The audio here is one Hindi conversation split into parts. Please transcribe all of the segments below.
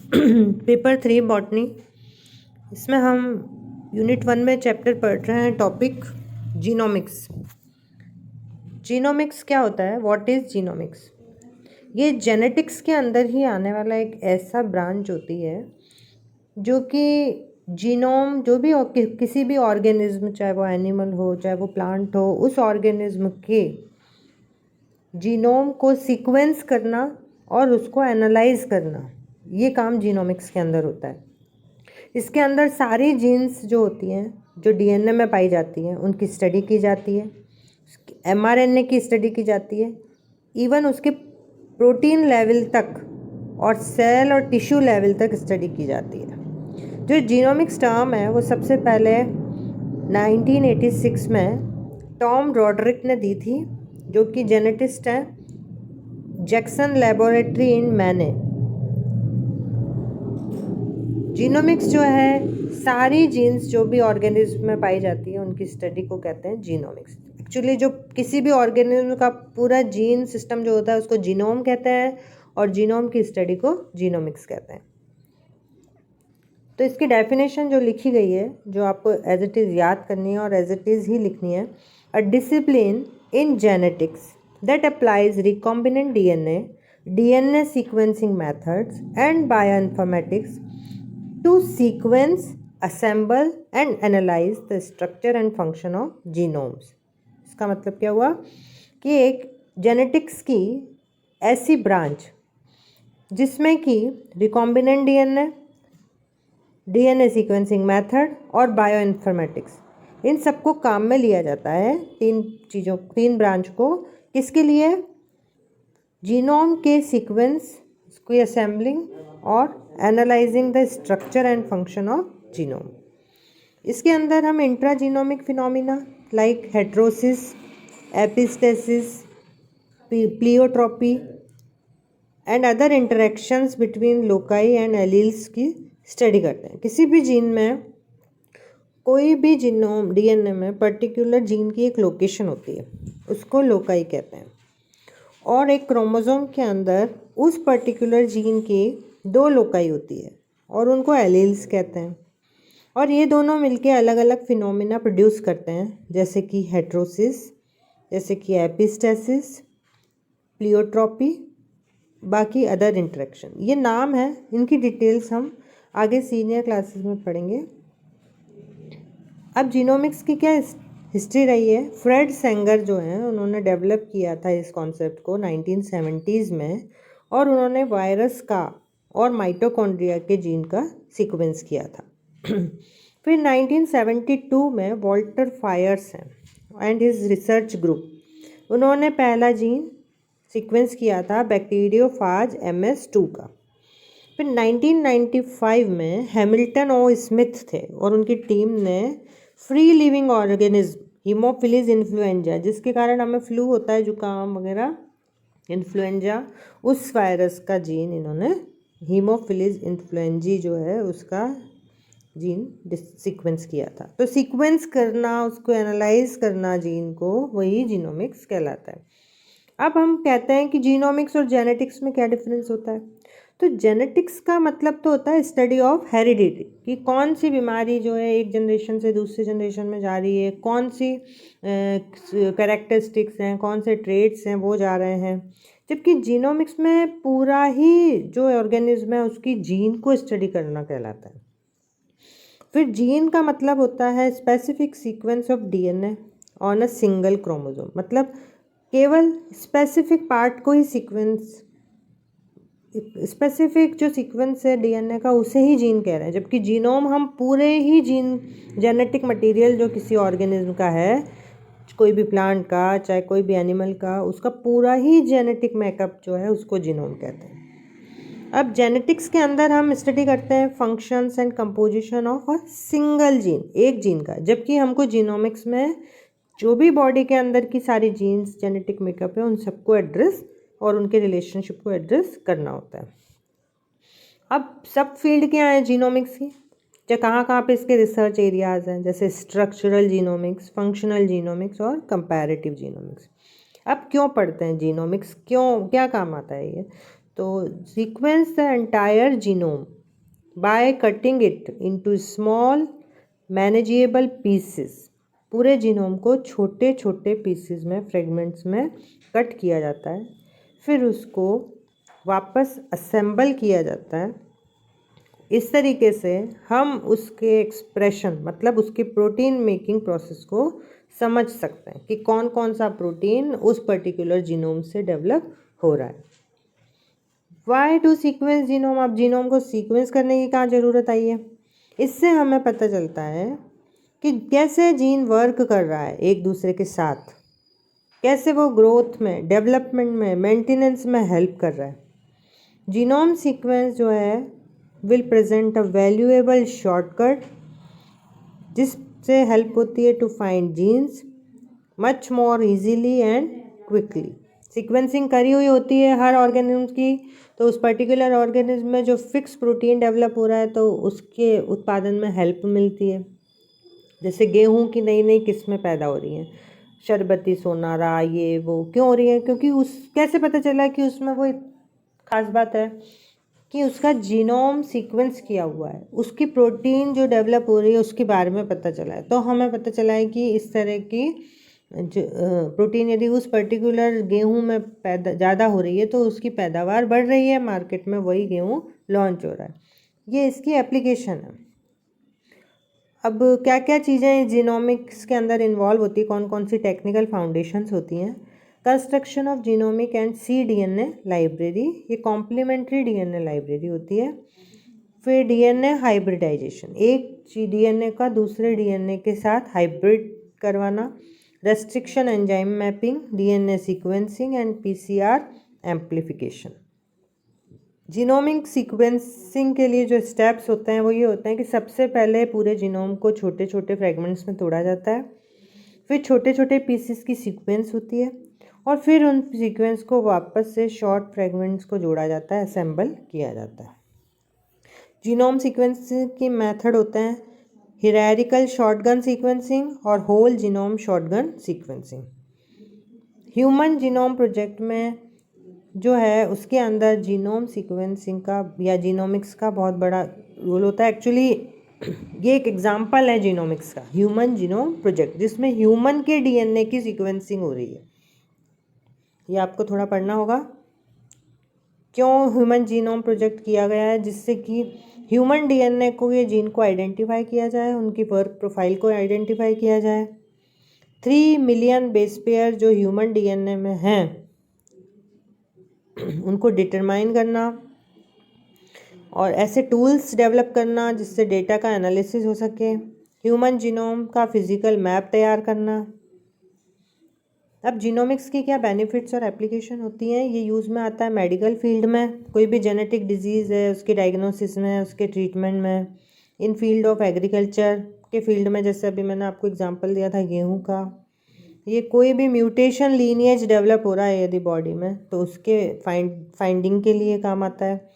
Paper 3 botany. इसमें हम यूनिट 1 में चैप्टर पढ़ रहे हैं, टॉपिक जीनोमिक्स। जीनोमिक्स क्या होता है? What is genomics? ये जेनेटिक्स के अंदर ही आने वाला एक ऐसा ब्रांच होती है जो कि जीनोम, जो भी किसी भी ऑर्गेनिज्म, चाहे वो एनिमल हो चाहे वो प्लांट हो, उस ऑर्गेनिज्म के जीनोम को सीक्वेंस करना और उसको एनालाइज करना, ये काम जीनोमिक्स के अंदर होता है। इसके अंदर सारी जीन्स जो होती हैं, जो डीएनए में पाई जाती हैं, उनकी स्टडी की जाती है, एमआरएनए की स्टडी की जाती है, इवन उसके प्रोटीन लेवल तक और सेल और टिश्यू लेवल तक स्टडी की जाती है। जो जीनोमिक्स टर्म है वो सबसे पहले 1986 में टॉम रॉड्रिक ने दी थी, जो कि जेनेटिस्ट हैं, जैक्सन लेबोरेटरी इन मैने। जीनोमिक्स जो है, सारी जीन्स जो भी ऑर्गेनिज्म में पाई जाती है उनकी स्टडी को कहते हैं जीनोमिक्स। एक्चुअली जो किसी भी ऑर्गेनिज्म का पूरा जीन सिस्टम जो होता है उसको जीनोम कहते हैं, और जीनोम की स्टडी को जीनोमिक्स कहते हैं। तो इसकी डेफिनेशन जो लिखी गई है, जो आपको एज इट इज़ याद करनी है और एज इट इज़ ही लिखनी है: a discipline in genetics that applies recombinant DNA sequencing methods and bioinformatics to sequence, assemble and analyze the structure and function of genomes। इसका मतलब क्या हुआ कि एक जेनेटिक्स की ऐसी ब्रांच जिसमें कि रिकॉम्बिनेंट डीएनए सीक्वेंसिंग मेथड और बायोइन्फॉर्मेटिक्स, इन सबको काम में लिया जाता है। तीन ब्रांच को किसके लिए? जीनोम के सीक्वेंस की असेंबलिंग और analysing the structure and function of genome. इसके अंदर हम intragenomic phenomena like heterosis, epistasis, pleiotropy and other interactions between loci and alleles की स्टडी करते हैं। किसी भी जीन में, कोई भी जीनोम डीएनए में पर्टिकुलर जीन की एक लोकेशन होती है, उसको लोकाई कहते हैं। और एक क्रोमोसोम के अंदर उस पर्टिकुलर जीन की 2 लोकाई होती है और उनको एलील्स कहते हैं। और ये दोनों मिलके अलग अलग फिनोमिना प्रोड्यूस करते हैं, जैसे कि हेट्रोसिस, जैसे कि एपिस्टेसिस, प्लियोट्रॉपी, बाकी अदर इंटरेक्शन। ये नाम है, इनकी डिटेल्स हम आगे सीनियर क्लासेस में पढ़ेंगे। अब जीनोमिक्स की क्या हिस्ट्री रही है? फ्रेड सेंगर जो हैं, उन्होंने डेवलप किया था इस कॉन्सेप्ट को 1970s में, और उन्होंने वायरस का और माइटोकॉन्ड्रिया के जीन का सीक्वेंस किया था। फिर 1972 में वॉल्टर फायर्स हैं एंड हिज रिसर्च ग्रुप, उन्होंने पहला जीन सीक्वेंस किया था बैक्टीरियोफाज MS2 का। फिर 1995 में हैमिल्टन ओ स्मिथ थे और उनकी टीम ने free living organism Haemophilus influenza, जिसके कारण हमें फ्लू होता है, जुकाम वगैरह, इन्फ्लुएंजा, उस वायरस का जीन इन्होंने, हीमोफिलिस इन्फ्लुएंजी जो है उसका जीन सीक्वेंस किया था। तो सीक्वेंस करना, उसको एनालाइज करना जीन को, वही जीनोमिक्स कहलाता है। अब हम कहते हैं कि जीनोमिक्स और जेनेटिक्स में क्या डिफरेंस होता है? तो जेनेटिक्स का मतलब तो होता है स्टडी ऑफ हेरिडिटी, कि कौन सी बीमारी जो है एक जनरेशन से दूसरी जनरेशन में जा रही है, कौन सी कैरेक्टरिस्टिक्स हैं, कौन से ट्रेड्स हैं वो जा रहे हैं। जबकि जीनोमिक्स में पूरा ही जो ऑर्गेनिज्म है उसकी जीन को स्टडी करना कहलाता है। फिर जीन का मतलब होता है specific sequence of DNA on a single chromosome, मतलब केवल स्पेसिफिक पार्ट को ही सीक्वेंस, स्पेसिफिक जो सीक्वेंस है डीएनए का, उसे ही जीन कह रहे हैं। जबकि जीनोम हम पूरे ही जीन, जेनेटिक मटेरियल जो किसी ऑर्गेनिज्म का है, कोई भी प्लांट का चाहे कोई भी एनिमल का, उसका पूरा ही जेनेटिक मेकअप जो है उसको जीनोम कहते हैं। अब जेनेटिक्स के अंदर हम स्टडी करते हैं functions and composition of a single gene, एक जीन का। जबकि हमको जीनोमिक्स में जो भी बॉडी के अंदर की सारी जीन्स, जेनेटिक मेकअप है, उन सबको एड्रेस और उनके रिलेशनशिप को एड्रेस करना होता है। अब सब फील्ड क्या है जीनोमिक्स की, जो कहाँ पे इसके रिसर्च एरियाज़ हैं, जैसे स्ट्रक्चरल जीनोमिक्स, फंक्शनल जीनोमिक्स और कंपैरेटिव जीनोमिक्स। अब क्यों पढ़ते हैं जीनोमिक्स, क्यों, क्या काम आता है ये? तो sequence the entire genome by cutting it into small manageable pieces. पूरे जीनोम को छोटे छोटे पीसेस में, फ्रेगमेंट्स में कट किया जाता है, फिर उसको वापस असेंबल किया जाता है। इस तरीके से हम उसके एक्सप्रेशन, मतलब उसके प्रोटीन मेकिंग प्रोसेस को समझ सकते हैं कि कौन कौन सा प्रोटीन उस पर्टिकुलर जीनोम से डेवलप हो रहा है। Why to sequence genome? अब जीनोम को सीक्वेंस करने की कहाँ ज़रूरत आई है? इससे हमें पता चलता है कि कैसे जीन वर्क कर रहा है एक दूसरे के साथ, कैसे वो ग्रोथ में, डेवलपमेंट में, मेंटेनेंस में हेल्प कर रहा है। जीनोम सीक्वेंस जो है will present a valuable shortcut, जिससे हेल्प होती है to find genes much more easily and quickly. Sequencing करी हुई होती है हर ऑर्गेनिज्म की, तो उस पर्टिकुलर ऑर्गेनिज्म में जो फिक्स प्रोटीन डेवलप हो रहा है तो उसके उत्पादन में हेल्प मिलती है। जैसे गेहूं की नई नई किस्में पैदा हो रही हैं, शरबती सोनारा, ये वो क्यों हो रही है? क्योंकि उस कैसे पता चला कि उसमें वो खास बात है कि उसका जीनोम सीक्वेंस किया हुआ है, उसकी प्रोटीन जो डेवलप हो रही है उसके बारे में पता चला है। तो हमें पता चला है कि इस तरह की प्रोटीन यदि उस पर्टिकुलर गेहूं में पैदा ज़्यादा हो रही है तो उसकी पैदावार बढ़ रही है, मार्केट में वही गेहूं लॉन्च हो रहा है। ये इसकी एप्लीकेशन है। अब क्या क्या चीज़ें जीनोमिक्स के अंदर इन्वॉल्व होती है, कौन कौन सी टेक्निकल फाउंडेशंस होती हैं? Construction of genomic and cDNA library, ये कॉम्प्लीमेंट्री डीएनए लाइब्रेरी होती है। फिर डीएनए हाइब्रिडाइजेशन, एक डीएनए का दूसरे डीएनए के साथ हाइब्रिड करवाना। Restriction enzyme mapping, DNA sequencing and PCR amplification. Genomic sequencing के लिए जो स्टेप्स होते हैं वो ये होते हैं कि सबसे पहले पूरे जीनोम को छोटे छोटे फ्रेगमेंट्स में तोड़ा जाता है, फिर छोटे छोटे पीसेस की सीक्वेंस होती है, और फिर उन सीक्वेंस को वापस से शॉर्ट फ्रेगमेंट्स को जोड़ा जाता है, असेंबल किया जाता है। जीनोम सीक्वेंसिंग की मेथड होते हैं हियरार्किकल शॉटगन सीक्वेंसिंग और whole genome shotgun sequencing. Human genome project में जो है उसके अंदर जीनोम सीक्वेंसिंग का या जीनोमिक्स का बहुत बड़ा रोल होता है। एक्चुअली ये एक एग्जांपल है जीनोमिक्स का, ह्यूमन जीनोम प्रोजेक्ट, जिसमें ह्यूमन के डीएनए की सीक्वेंसिंग हो रही है। ये आपको थोड़ा पढ़ना होगा, क्यों ह्यूमन जीनोम प्रोजेक्ट किया गया है, जिससे कि ह्यूमन डीएनए को, ये जीन को आइडेंटिफाई किया जाए, उनकी वर्क प्रोफाइल को आइडेंटिफाई किया जाए। 3 मिलियन बेस पेयर जो ह्यूमन डीएनए में हैं उनको डिटरमाइन करना और ऐसे टूल्स डेवलप करना जिससे डेटा का एनालिसिस हो सके। ह्यूमन जीनोम का फिजिकल मैप तैयार करना। अब जीनोमिक्स की क्या बेनिफिट्स और एप्लीकेशन होती हैं? ये यूज़ में आता है मेडिकल फील्ड में, कोई भी जेनेटिक डिजीज़ है उसके डायग्नोसिस में, उसके ट्रीटमेंट में। इन फील्ड ऑफ एग्रीकल्चर के फील्ड में, जैसे अभी मैंने आपको एग्जांपल दिया था गेहूं का, ये कोई भी म्यूटेशन लीनिएज डेवलप हो रहा है यदि बॉडी में तो उसके फाइंडिंग के लिए काम आता है,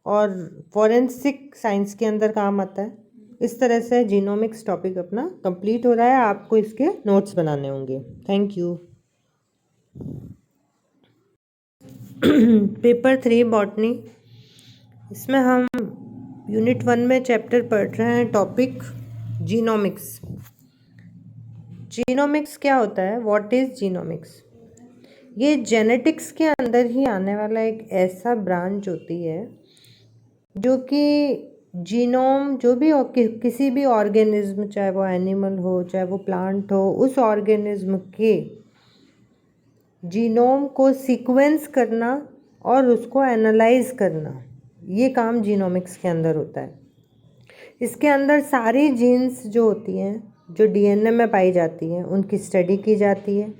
और फॉरेंसिक साइंस के अंदर काम आता है। इस तरह से जीनोमिक्स टॉपिक अपना कंप्लीट हो रहा है। आपको इसके नोट्स बनाने होंगे। Thank you. पेपर 3 बॉटनी, इसमें हम यूनिट 1 में चैप्टर पढ़ रहे हैं, टॉपिक जीनोमिक्स। जीनोमिक्स क्या होता है? What is genomics? ये जेनेटिक्स के अंदर ही आने वाला एक ऐसा ब्रांच होती है जो कि जीनोम, जो भी किसी भी ऑर्गेनिज्म, चाहे वो एनिमल हो चाहे वो प्लांट हो, उस ऑर्गेनिज्म के जीनोम को सीक्वेंस करना और उसको एनालाइज करना, ये काम जीनोमिक्स के अंदर होता है। इसके अंदर सारी जीन्स जो होती हैं, जो डीएनए में पाई जाती हैं, उनकी स्टडी की जाती है,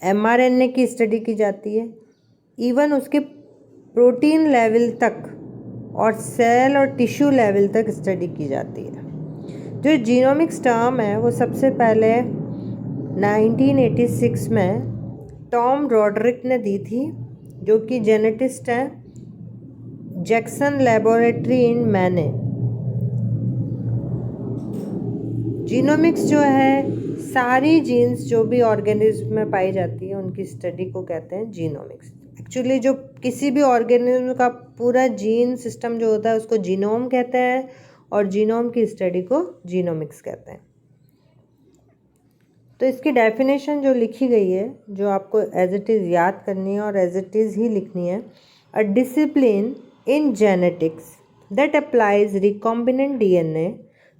एमआरएनए की स्टडी की जाती है, इवन उसके प्रोटीन लेवल तक और सेल और टिश्यू लेवल तक स्टडी की जाती है। जो जीनोमिक्स टर्म है वो सबसे पहले 1986 में टॉम रॉडरिक ने दी थी, जो कि जेनेटिस्ट हैं, जैक्सन लेबोरेटरी इन मैने। जीनोमिक्स जो है सारी जीन्स जो भी ऑर्गेनिज्म में पाई जाती है उनकी स्टडी को कहते हैं जीनोमिक्स। एक्चुअली जो किसी भी ऑर्गेनिज्म का पूरा जीन सिस्टम जो होता है उसको जीनोम कहते हैं, और जीनोम की स्टडी को जीनोमिक्स कहते हैं। तो इसकी डेफिनेशन जो लिखी गई है, जो आपको एज इट इज़ याद करनी है और एज इट इज़ ही लिखनी है, a discipline in genetics that applies recombinant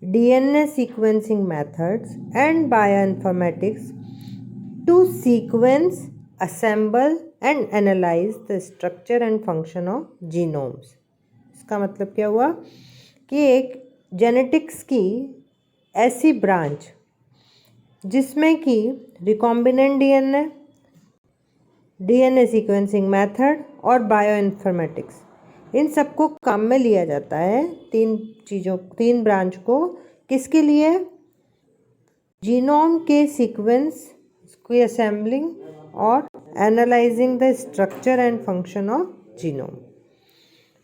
DNA sequencing methods and bioinformatics to sequence, assemble and analyze the structure and function of genomes। इसका मतलब क्या हुआ कि एक जेनेटिक्स की ऐसी ब्रांच जिसमें कि रिकॉम्बिनेंट डीएनए सीक्वेंसिंग मेथड और बायोइन्फॉर्मेटिक्स, इन सबको काम में लिया जाता है। तीन ब्रांच को किसके लिए? जीनोम के सीक्वेंस की असेंबलिंग और analysing the structure and function of genome.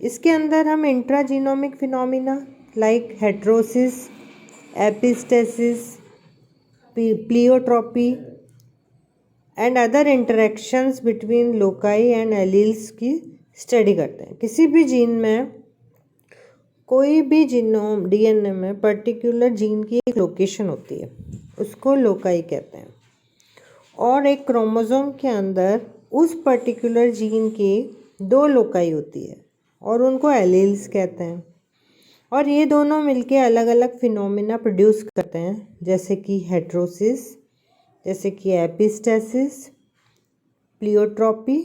इसके अंदर हम intragenomic phenomena like heterosis, epistasis, pleiotropy and other interactions between loci and alleles की स्टडी करते हैं। किसी भी जीन में, कोई भी जीनोम डीएनए में पर्टिकुलर जीन की एक लोकेशन होती है, उसको लोकाई कहते हैं, और एक क्रोमोसोम के अंदर उस पर्टिकुलर जीन की 2 लोकाई होती है और उनको एलील्स कहते हैं। और ये दोनों मिलके अलग अलग फिनोमिना प्रोड्यूस करते हैं, जैसे कि हेट्रोसिस, जैसे कि एपिस्टेसिस, प्लियोट्रॉपी,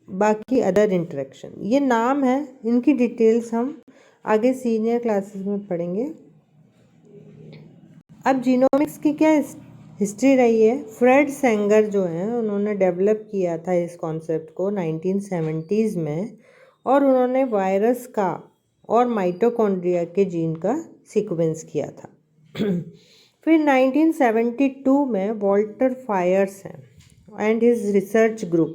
बाकी अदर इंटरेक्शन। ये नाम है, इनकी डिटेल्स हम आगे सीनियर क्लासेस में पढ़ेंगे। अब जीनोमिक्स की क्या हिस्ट्री रही है? फ्रेड सेंगर जो हैं उन्होंने डेवलप किया था इस कॉन्सेप्ट को 1970s में, और उन्होंने वायरस का और माइटोकॉन्ड्रिया के जीन का सीक्वेंस किया था। फिर 1972 में वॉल्टर फायर्स हैं एंड हिज रिसर्च ग्रुप,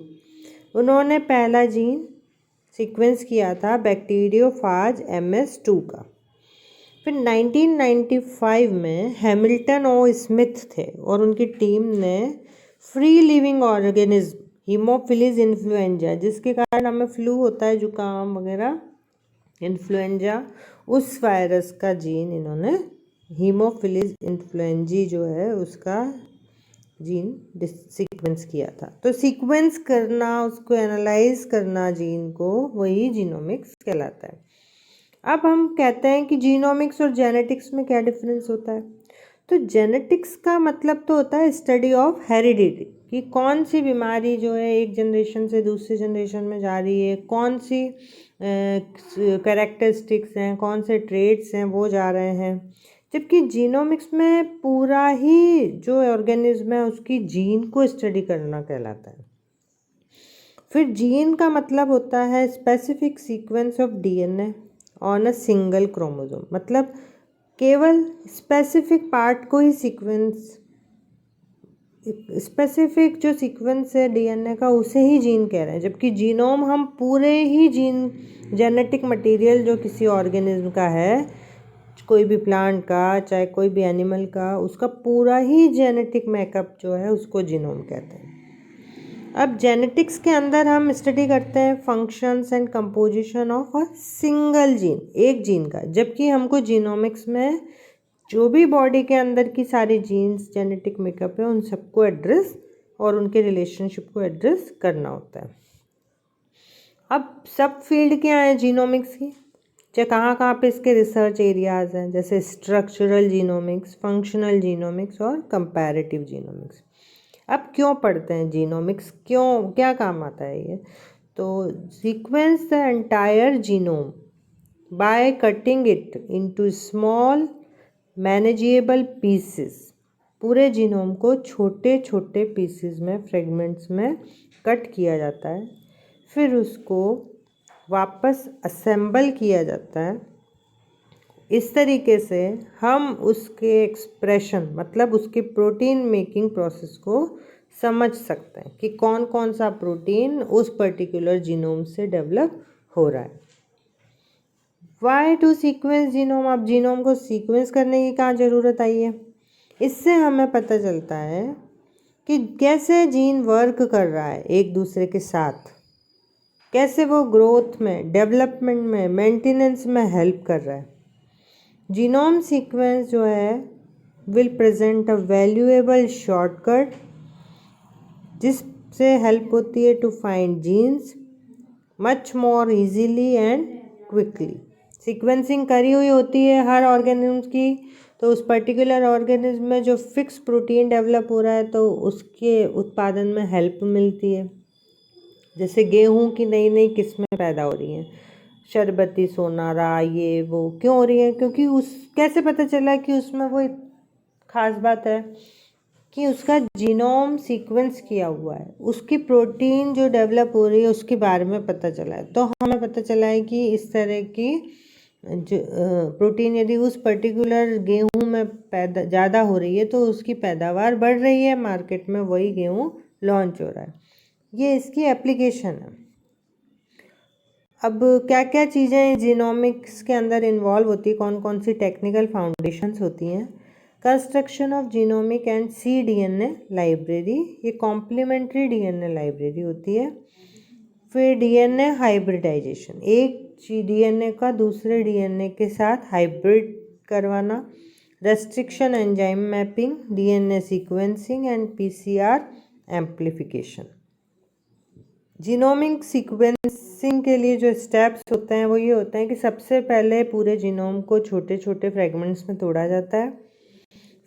उन्होंने पहला जीन सीक्वेंस किया था बैक्टीरियोफाज MS2 का। फिर 1995 में हैमिल्टन ओ स्मिथ थे और उनकी टीम ने free living organism Haemophilus influenza, जिसके कारण हमें फ्लू होता है, जुकाम वगैरह, इन्फ्लुएंजा, उस वायरस का जीन इन्होंने हीमोफिलिस इन्फ्लुएंजी जो है उसका जीन सीक्वेंस किया था। तो सीक्वेंस करना, उसको एनालाइज करना जीन को, वही जीनोमिक्स कहलाता है। अब हम कहते हैं कि जीनोमिक्स और जेनेटिक्स में क्या डिफरेंस होता है? तो जेनेटिक्स का मतलब तो होता है स्टडी ऑफ हेरिडिटी, कि कौन सी बीमारी जो है एक जनरेशन से दूसरे जनरेशन में जा रही है, कौन सी कैरेक्टरिस्टिक्स हैं, कौन से ट्रेड्स हैं वो जा रहे हैं। जबकि जीनोमिक्स में पूरा ही जो ऑर्गेनिज्म है उसकी जीन को स्टडी करना कहलाता है। फिर जीन का मतलब होता है specific sequence of DNA on a single chromosome, मतलब केवल स्पेसिफिक पार्ट को ही सीक्वेंस, स्पेसिफिक जो सीक्वेंस है डीएनए का उसे ही जीन कह रहे हैं। जबकि जीनोम हम पूरे ही जीन, जेनेटिक मटेरियल जो किसी ऑर्गेनिज्म का है, कोई भी प्लांट का चाहे कोई भी एनिमल का, उसका पूरा ही जेनेटिक मेकअप जो है उसको जीनोम कहते हैं। अब जेनेटिक्स के अंदर हम स्टडी करते हैं functions and composition of a single gene, एक जीन का। जबकि हमको जीनोमिक्स में जो भी बॉडी के अंदर की सारी जीन्स, जेनेटिक मेकअप है, उन सबको एड्रेस और उनके रिलेशनशिप को एड्रेस करना होता है। अब सब फील्ड क्या है जीनोमिक्स की, चाहे कहाँ कहाँ पे इसके रिसर्च एरियाज़ हैं, जैसे स्ट्रक्चरल जीनोमिक्स, फंक्शनल जीनोमिक्स और कंपैरेटिव जीनोमिक्स। अब क्यों पढ़ते हैं जीनोमिक्स, क्यों, क्या काम आता है ये? तो sequence the entire genome by cutting it into small manageable pieces. पूरे जीनोम को छोटे छोटे पीसेस में, फ्रेगमेंट्स में कट किया जाता है, फिर उसको वापस असेंबल किया जाता है। इस तरीके से हम उसके एक्सप्रेशन, मतलब उसके प्रोटीन मेकिंग प्रोसेस को समझ सकते हैं कि कौन कौन सा प्रोटीन उस पर्टिकुलर जीनोम से डेवलप हो रहा है। Why to sequence genome? अब जीनोम को सीक्वेंस करने की कहाँ ज़रूरत आई है? इससे हमें पता चलता है कि कैसे जीन वर्क कर रहा है एक दूसरे के साथ। कैसे वो ग्रोथ में, डेवलपमेंट में, मेंटेनेंस में हेल्प कर रहा है। जीनोम सीक्वेंस जो है will present a valuable shortcut जिससे हेल्प होती है to find genes much more easily and quickly. Sequencing करी हुई होती है हर ऑर्गेनिज्म की, तो उस पर्टिकुलर ऑर्गेनिज्म में जो फिक्स प्रोटीन डेवलप हो रहा है तो उसके उत्पादन में हेल्प मिलती है। जैसे गेहूं की नई नई किस्में पैदा हो रही हैं, शरबती सोनारा, ये वो क्यों हो रही है? क्योंकि उस कैसे पता चला कि उसमें वो खास बात है कि उसका जीनोम सीक्वेंस किया हुआ है, उसकी प्रोटीन जो डेवलप हो रही है उसके बारे में पता चला है। तो हमें पता चला है कि इस तरह की प्रोटीन यदि उस पर्टिकुलर गेहूं में पैदा ज़्यादा हो रही है तो उसकी पैदावार बढ़ रही है, मार्केट में वही गेहूं लॉन्च हो रहा है। ये इसकी एप्लीकेशन है। अब क्या क्या चीज़ें जीनोमिक्स के अंदर इन्वॉल्व होती है, कौन कौन सी टेक्निकल फाउंडेशंस होती हैं। Construction of genomic and c DNA library, ये कॉम्प्लीमेंट्री डीएनए लाइब्रेरी होती है। फिर डीएनए हाइब्रिडाइजेशन, एक डीएनए का दूसरे डीएनए के साथ हाइब्रिड करवाना। Restriction enzyme mapping, DNA sequencing and PCR amplification. Genomic sequencing के लिए जो स्टेप्स होते हैं वो ये होते हैं कि सबसे पहले पूरे जीनोम को छोटे छोटे फ्रेगमेंट्स में तोड़ा जाता है,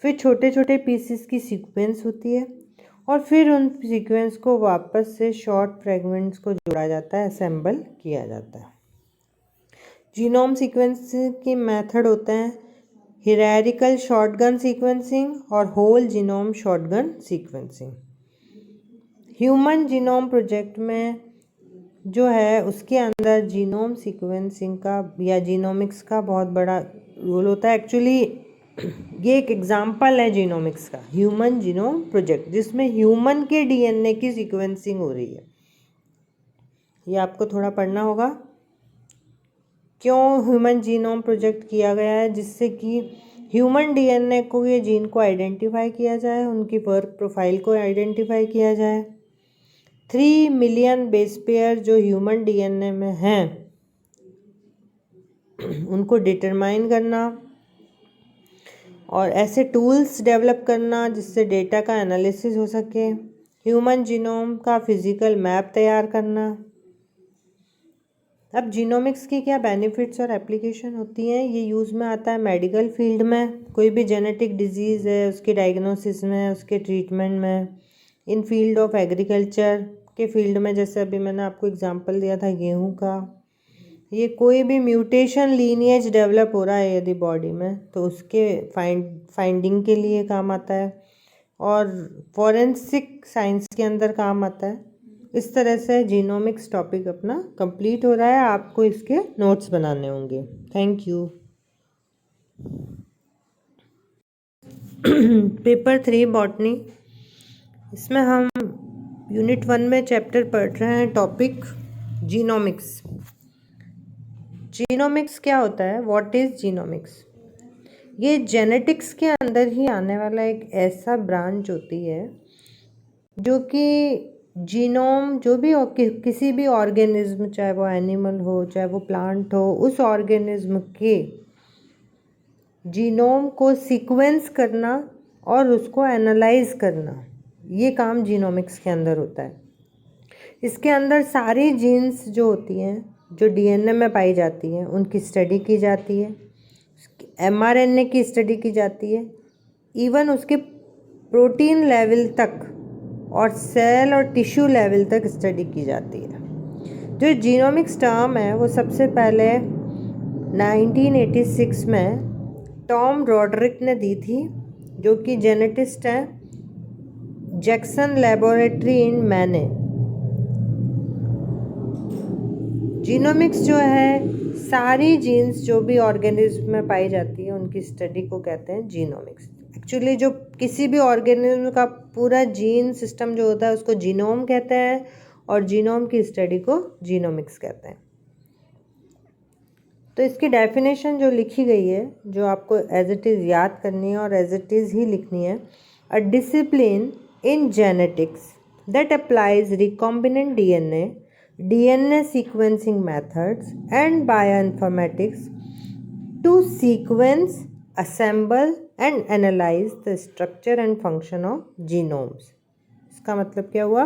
फिर छोटे छोटे पीसेस की सीक्वेंस होती है और फिर उन सीक्वेंस को वापस से शॉर्ट फ्रेगमेंट्स को जोड़ा जाता है, असेंबल किया जाता है। जीनोम सीक्वेंस की मेथड होते हैं हियरार्किकल शॉटगन सीक्वेंसिंग और whole genome shotgun sequencing. Human genome project में जो है उसके अंदर जीनोम सीक्वेंसिंग का या जीनोमिक्स का बहुत बड़ा रोल होता है। एक्चुअली ये एक एग्जांपल है जीनोमिक्स का, ह्यूमन जीनोम प्रोजेक्ट, जिसमें ह्यूमन के डीएनए की सीक्वेंसिंग हो रही है। ये आपको थोड़ा पढ़ना होगा क्यों ह्यूमन जीनोम प्रोजेक्ट किया गया है, जिससे कि ह्यूमन डीएनए को, ये जीन को आइडेंटिफाई किया जाए, उनकी वर्क प्रोफाइल को आइडेंटिफाई किया जाए। 3 मिलियन बेस पेयर जो ह्यूमन डीएनए में हैं उनको डिटरमाइन करना और ऐसे टूल्स डेवलप करना जिससे डेटा का एनालिसिस हो सके। ह्यूमन जीनोम का फिजिकल मैप तैयार करना। अब जीनोमिक्स की क्या बेनिफिट्स और एप्लीकेशन होती हैं, ये यूज़ में आता है मेडिकल फील्ड में, कोई भी जेनेटिक डिजीज़ है उसकी डायग्नोसिस में, उसके ट्रीटमेंट में। इन फील्ड ऑफ एग्रीकल्चर के फील्ड में, जैसे अभी मैंने आपको एग्जांपल दिया था गेहूं का, ये कोई भी म्यूटेशन लीनिएज डेवलप हो रहा है यदि बॉडी में तो उसके फाइंडिंग के लिए काम आता है और फॉरेंसिक साइंस के अंदर काम आता है। इस तरह से जीनोमिक्स टॉपिक अपना कंप्लीट हो रहा है। आपको इसके नोट्स बनाने होंगे। Thank you. पेपर 3 बॉटनी, इसमें हम यूनिट 1 में चैप्टर पढ़ रहे हैं, टॉपिक जीनोमिक्स। जीनोमिक्स क्या होता है? What is genomics? ये जेनेटिक्स के अंदर ही आने वाला एक ऐसा ब्रांच होती है जो कि जीनोम, जो भी किसी भी ऑर्गेनिज्म, चाहे वो एनिमल हो चाहे वो प्लांट हो, उस ऑर्गेनिज्म के जीनोम को सीक्वेंस करना और उसको एनालाइज करना, ये काम जीनोमिक्स के अंदर होता है। इसके अंदर सारी जीन्स जो होती हैं, जो डीएनए में पाई जाती हैं, उनकी स्टडी की जाती है, एमआरएनए की स्टडी की जाती है, इवन उसके प्रोटीन लेवल तक और सेल और टिश्यू लेवल तक स्टडी की जाती है। जो जीनोमिक्स टर्म है वो सबसे पहले 1986 में टॉम रॉड्रिक ने दी थी, जो कि जेनेटिस्ट हैं, जैक्सन लेबोरेटरी इन मैने। जीनोमिक्स जो है सारी जीन्स जो भी ऑर्गेनिज्म में पाई जाती है उनकी स्टडी को कहते हैं जीनोमिक्स। एक्चुअली जो किसी भी ऑर्गेनिज्म का पूरा जीन सिस्टम जो होता है उसको जीनोम कहते हैं और जीनोम की स्टडी को जीनोमिक्स कहते हैं। तो इसकी डेफिनेशन जो लिखी गई है, जो आपको एज इट इज़ याद करनी है और एज इट इज़ ही लिखनी है, a discipline in genetics that applies recombinant DNA DNA sequencing methods and bioinformatics to sequence, assemble and analyze the structure and function of genomes. इसका मतलब क्या हुआ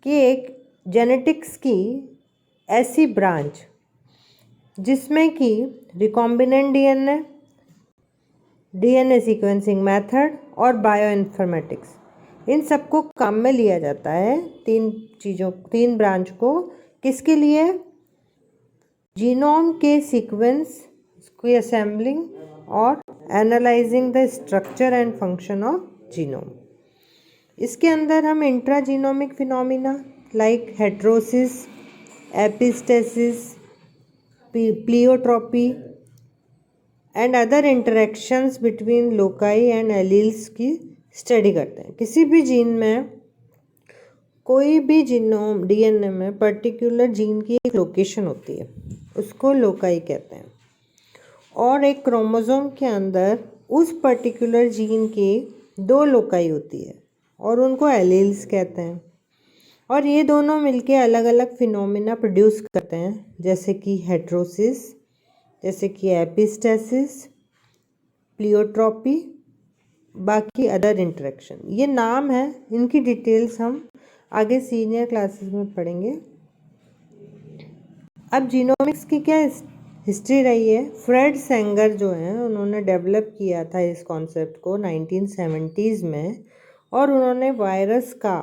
कि एक जेनेटिक्स की ऐसी ब्रांच जिसमें कि recombinant DNA, DNA sequencing method और बायोइन्फॉर्मेटिक्स, इन सबको काम में लिया जाता है। तीन ब्रांच को किसके लिए? जीनोम के सीक्वेंस की असेंबलिंग और analysing the structure and function of genome. इसके अंदर हम intragenomic phenomena like heterosis, epistasis, pleiotropy and other interactions between loci and alleles की स्टडी करते हैं। किसी भी जीन में, कोई भी जीनोम डीएनए में पर्टिकुलर जीन की एक लोकेशन होती है, उसको लोकाई कहते हैं। और एक क्रोमोसोम के अंदर उस पर्टिकुलर जीन की 2 लोकाई होती है और उनको एलील्स कहते हैं। और ये दोनों मिलके अलग अलग फिनोमिना प्रोड्यूस करते हैं, जैसे कि हेट्रोसिस, जैसे कि एपिस्टेसिस, प्लियोट्रॉपी, बाकी अदर इंटरेक्शन। ये नाम है, इनकी डिटेल्स हम आगे सीनियर क्लासेस में पढ़ेंगे। अब जीनोमिक्स की क्या हिस्ट्री रही है? फ्रेड सेंगर जो हैं उन्होंने डेवलप किया था इस कॉन्सेप्ट को 1970s में, और उन्होंने वायरस का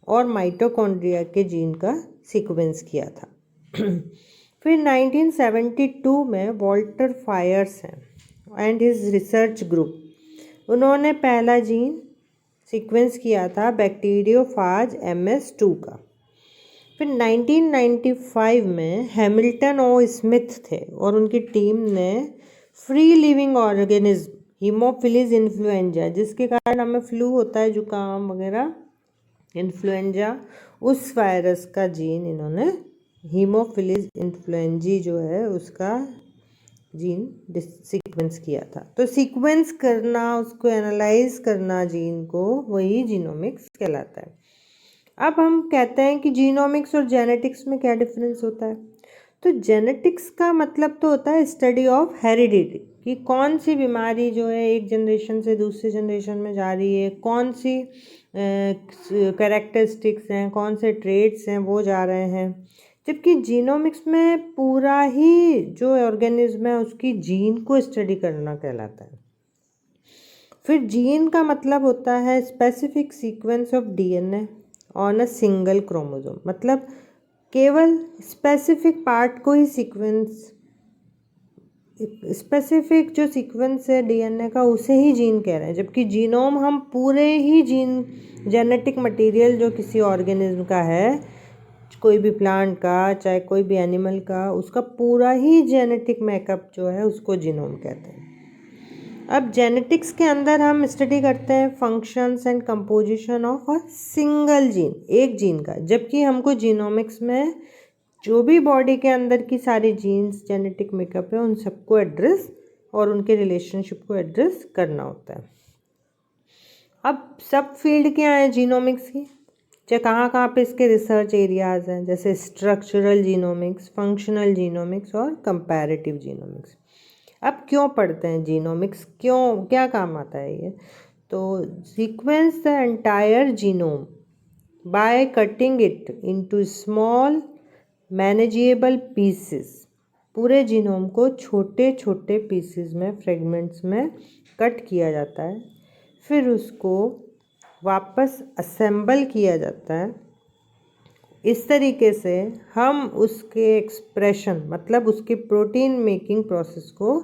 और माइटोकॉन्ड्रिया के जीन का सीक्वेंस किया था। फिर 1972 में वॉल्टर फायर्स हैं एंड हिज रिसर्च ग्रुप, उन्होंने पहला जीन सीक्वेंस किया था बैक्टीरियोफाज MS2 का। फिर 1995 में हैमिल्टन ओ स्मिथ थे और उनकी टीम ने free living organism Haemophilus influenza, जिसके कारण हमें फ्लू होता है, जुकाम वगैरह, इन्फ्लुएंजा, उस वायरस का जीन इन्होंने हीमोफिलिस इन्फ्लुएंजी जो है उसका जीन सीक्वेंस किया था। तो सीक्वेंस करना, उसको एनालाइज करना जीन को, वही जीनोमिक्स कहलाता है। अब हम कहते हैं कि जीनोमिक्स और जेनेटिक्स में क्या डिफरेंस होता है। तो जेनेटिक्स का मतलब तो होता है स्टडी ऑफ हेरिडिटी, कि कौन सी बीमारी जो है एक जनरेशन से दूसरे जनरेशन में जा रही है, कौन सी कैरेक्टरिस्टिक्स हैं, कौन से ट्रेड्स हैं वो जा रहे हैं। जबकि जीनोमिक्स में पूरा ही जो ऑर्गेनिज्म है उसकी जीन को स्टडी करना कहलाता है। फिर जीन का मतलब होता है specific sequence of DNA on a single chromosome, मतलब केवल स्पेसिफिक पार्ट को ही सीक्वेंस, स्पेसिफिक जो सीक्वेंस है डीएनए का उसे ही जीन कह रहे हैं। जबकि जीनोम हम पूरे ही जीन, जेनेटिक मटेरियल जो किसी ऑर्गेनिज्म का है, कोई भी प्लांट का चाहे कोई भी एनिमल का, उसका पूरा ही जेनेटिक मेकअप जो है उसको जीनोम कहते हैं। अब जेनेटिक्स के अंदर हम स्टडी करते हैं functions and composition of a single gene, एक जीन का। जबकि हमको जीनोमिक्स में जो भी बॉडी के अंदर की सारी जीन्स, जेनेटिक मेकअप है, उन सबको एड्रेस और उनके रिलेशनशिप को एड्रेस करना होता है। अब सब फील्ड क्या है जीनोमिक्स की, चाहे कहाँ कहाँ पे इसके रिसर्च एरियाज़ हैं, जैसे स्ट्रक्चरल जीनोमिक्स, फंक्शनल जीनोमिक्स और कंपैरेटिव जीनोमिक्स। अब क्यों पढ़ते हैं जीनोमिक्स, क्यों, क्या काम आता है ये? तो sequence the entire genome by cutting it into small manageable pieces. पूरे जीनोम को छोटे छोटे पीसेस में, फ्रेगमेंट्स में कट किया जाता है, फिर उसको वापस असेंबल किया जाता है। इस तरीके से हम उसके एक्सप्रेशन, मतलब उसके प्रोटीन मेकिंग प्रोसेस को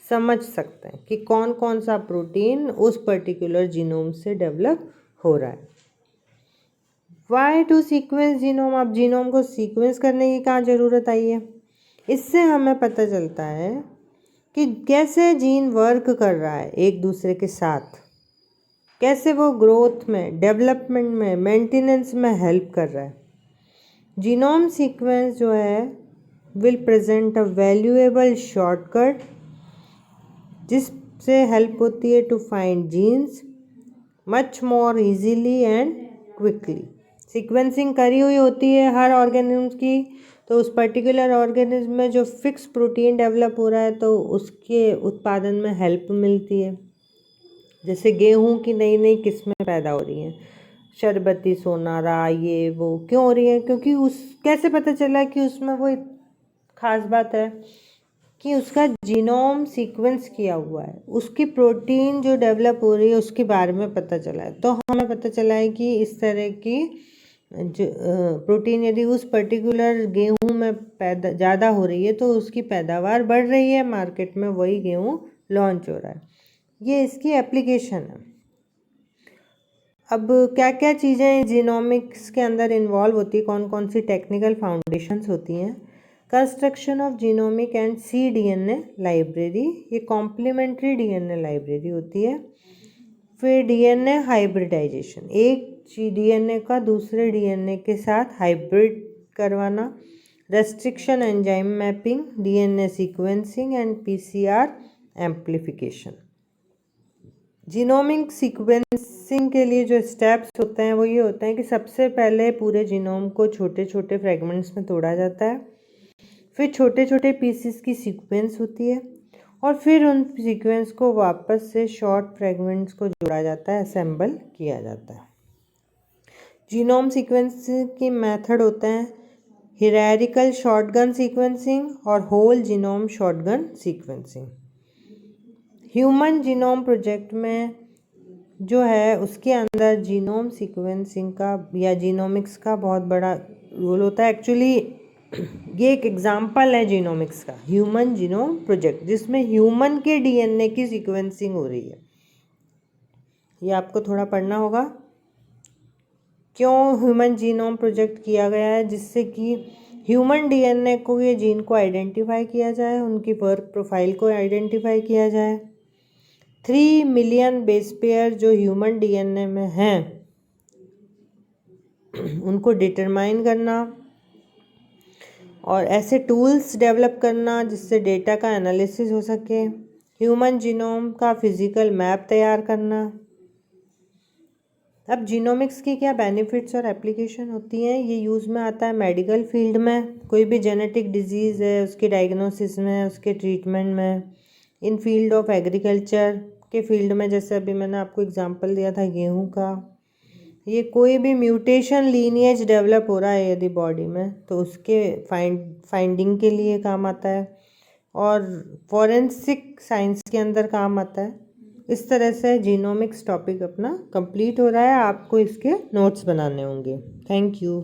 समझ सकते हैं कि कौन कौन सा प्रोटीन उस पर्टिकुलर जीनोम से डेवलप हो रहा है। Why to sequence genome? अब जीनोम को सीक्वेंस करने की कहाँ ज़रूरत आई है? इससे हमें पता चलता है कि कैसे जीन वर्क कर रहा है एक दूसरे के साथ, कैसे वो ग्रोथ में, डेवलपमेंट में, मेंटेनेंस में हेल्प कर रहा है। जीनोम सीक्वेंस जो है will present a valuable shortcut, जिससे हेल्प होती है to find genes much more easily and quickly. Sequencing करी हुई होती है हर ऑर्गेनिज्म की, तो उस पर्टिकुलर ऑर्गेनिज्म में जो फिक्स प्रोटीन डेवलप हो रहा है तो उसके उत्पादन में हेल्प मिलती है। जैसे गेहूं की नई नई किस्में पैदा हो रही हैं, शरबती सोनारा, ये वो क्यों हो रही है? क्योंकि उस कैसे पता चला कि उसमें वो खास बात है कि उसका जीनोम सीक्वेंस किया हुआ है, उसकी प्रोटीन जो डेवलप हो रही है उसके बारे में पता चला है। तो हमें पता चला है कि इस तरह की जो प्रोटीन यदि उस पर्टिकुलर गेहूं में पैदा ज़्यादा हो रही है तो उसकी पैदावार बढ़ रही है, मार्केट में वही गेहूं लॉन्च हो रहा है। ये इसकी एप्लीकेशन है। अब क्या क्या चीज़ें जीनोमिक्स के अंदर इन्वॉल्व होती है, कौन कौन सी टेक्निकल फाउंडेशंस होती हैं? Construction of genomic and cDNA library, ये कॉम्प्लीमेंट्री डीएनए लाइब्रेरी होती है। फिर डीएनए हाइब्रिडाइजेशन, एक डीएनए का दूसरे डीएनए के साथ हाइब्रिड करवाना। Restriction enzyme mapping, DNA sequencing and PCR amplification. Genomic sequencing के लिए जो स्टेप्स होते हैं वो ये होते हैं कि सबसे पहले पूरे जीनोम को छोटे छोटे फ्रेगमेंट्स में तोड़ा जाता है, फिर छोटे छोटे पीसेस की सीक्वेंस होती है और फिर उन सीक्वेंस को वापस से शॉर्ट फ्रेगमेंट्स को जोड़ा जाता है, असेंबल किया जाता है। जीनोम सीक्वेंस की मेथड होते हैं हियरार्किकल शॉटगन सीक्वेंसिंग और whole genome shotgun sequencing. Human genome project में जो है उसके अंदर जीनोम सीक्वेंसिंग का या जीनोमिक्स का बहुत बड़ा रोल होता है। एक्चुअली ये एक एग्जाम्पल है जीनोमिक्स का, ह्यूमन जीनोम प्रोजेक्ट, जिसमें ह्यूमन के डीएनए की सीक्वेंसिंग हो रही है। ये आपको थोड़ा पढ़ना होगा क्यों ह्यूमन जीनोम प्रोजेक्ट किया गया है, जिससे कि ह्यूमन डीएनए को, ये जीन को आइडेंटिफाई किया जाए, उनकी वर्क प्रोफाइल को आइडेंटिफाई किया जाए। 3 मिलियन बेस पेयर जो ह्यूमन डीएनए में हैं उनको डिटरमाइन करना और ऐसे टूल्स डेवलप करना जिससे डेटा का एनालिसिस हो सके। ह्यूमन जीनोम का फिजिकल मैप तैयार करना। अब जीनोमिक्स की क्या बेनिफिट्स और एप्लीकेशन होती हैं? ये यूज़ में आता है मेडिकल फील्ड में, कोई भी जेनेटिक डिजीज़ है उसके डायग्नोसिस में, उसके ट्रीटमेंट में। इन फील्ड ऑफ एग्रीकल्चर के फील्ड में, जैसे अभी मैंने आपको एग्जांपल दिया था गेहूं का, ये कोई भी म्यूटेशन लीनिएज डेवलप हो रहा है यदि बॉडी में तो उसके फाइंडिंग के लिए काम आता है और फॉरेंसिक साइंस के अंदर काम आता है। इस तरह से जीनोमिक्स टॉपिक अपना कंप्लीट हो रहा है। आपको इसके नोट्स बनाने होंगे। Thank you.